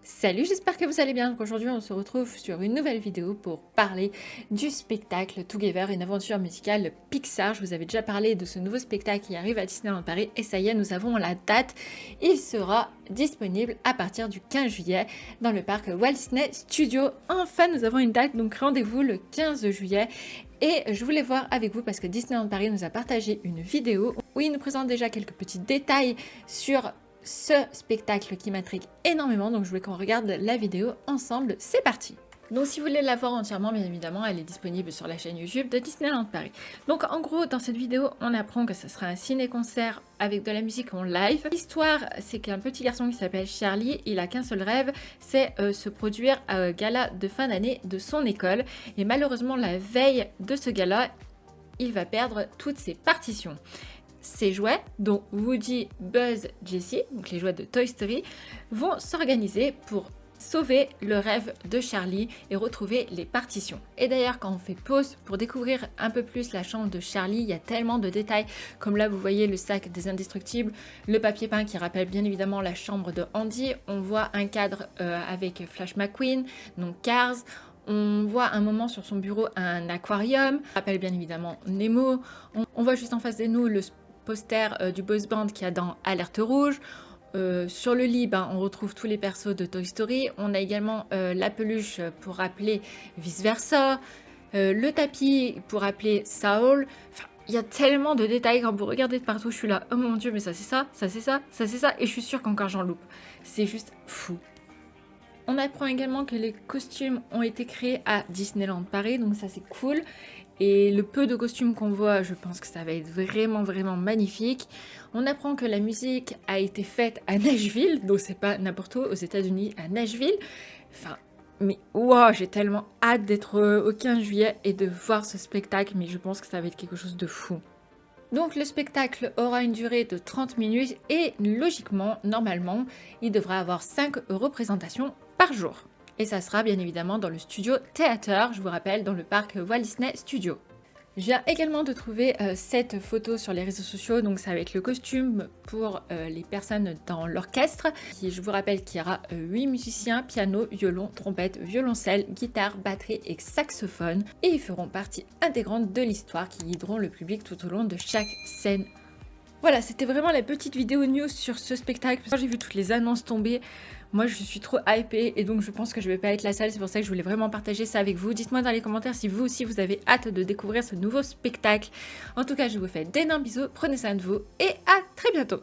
Salut, j'espère que vous allez bien. Donc aujourd'hui, on se retrouve sur une nouvelle vidéo pour parler du spectacle Together, une aventure musicale Pixar. Je vous avais déjà parlé de ce nouveau spectacle qui arrive à Disneyland Paris et ça y est, nous avons la date. Il sera disponible à partir du 15 juillet dans le parc Walt Disney Studios. Enfin, nous avons une date, donc rendez-vous le 15 juillet. Et je voulais voir avec vous parce que Disneyland Paris nous a partagé une vidéo où il nous présente déjà quelques petits détails sur ce spectacle qui m'intrigue énormément, donc je voulais qu'on regarde la vidéo ensemble, c'est parti. Donc si vous voulez la voir entièrement, bien évidemment, elle est disponible sur la chaîne YouTube de Disneyland Paris. Donc en gros, dans cette vidéo, on apprend que ce sera un ciné-concert avec de la musique en live. L'histoire, c'est qu'un petit garçon qui s'appelle Charlie, il a qu'un seul rêve, c'est se produire à un gala de fin d'année de son école. Et malheureusement, la veille de ce gala, il va perdre toutes ses partitions. Ces jouets, dont Woody, Buzz, Jessie, donc les jouets de Toy Story, vont s'organiser pour sauver le rêve de Charlie et retrouver les partitions. Et d'ailleurs, quand on fait pause pour découvrir un peu plus la chambre de Charlie, il y a tellement de détails, comme là vous voyez le sac des indestructibles, le papier peint qui rappelle bien évidemment la chambre de Andy, on voit un cadre avec Flash McQueen, donc Cars. On voit un moment sur son bureau un aquarium, rappelle bien évidemment Nemo. On voit juste en face de nous le poster du boys band qu'il y a dans Alerte Rouge. Sur le lit, on retrouve tous les persos de Toy Story. On a également la peluche pour rappeler Vice Versa, le tapis pour rappeler Saul. Enfin, il y a tellement de détails quand vous regardez de partout. Je suis là, oh mon dieu, mais ça c'est ça, ça c'est ça, ça c'est ça. Et je suis sûre qu'encore j'en loupe. C'est juste fou. On apprend également que les costumes ont été créés à Disneyland Paris, donc ça c'est cool. Et le peu de costumes qu'on voit, je pense que ça va être vraiment magnifique. On apprend que la musique a été faite à Nashville, donc c'est pas n'importe où, aux États-Unis, à Nashville. Enfin, mais wow, j'ai tellement hâte d'être au 15 juillet et de voir ce spectacle, mais je pense que ça va être quelque chose de fou. Donc le spectacle aura une durée de 30 minutes et logiquement, normalement, il devra avoir 5 représentations par jour. Et ça sera bien évidemment dans le studio Theater, je vous rappelle, dans le parc Walt Disney Studios. Je viens également de trouver cette photo sur les réseaux sociaux, donc c'est avec le costume pour les personnes dans l'orchestre. Je vous rappelle qu'il y aura 8 musiciens, piano, violon, trompette, violoncelle, guitare, batterie et saxophone. Et ils feront partie intégrante de l'histoire qui guideront le public tout au long de chaque scène. Voilà, c'était vraiment la petite vidéo news sur ce spectacle. Quand j'ai vu toutes les annonces tomber, moi je suis trop hypée et donc je pense que je vais pas être la seule. C'est pour ça que je voulais vraiment partager ça avec vous. Dites-moi dans les commentaires si vous aussi vous avez hâte de découvrir ce nouveau spectacle. En tout cas, je vous fais d'énormes bisous, prenez soin de vous et à très bientôt.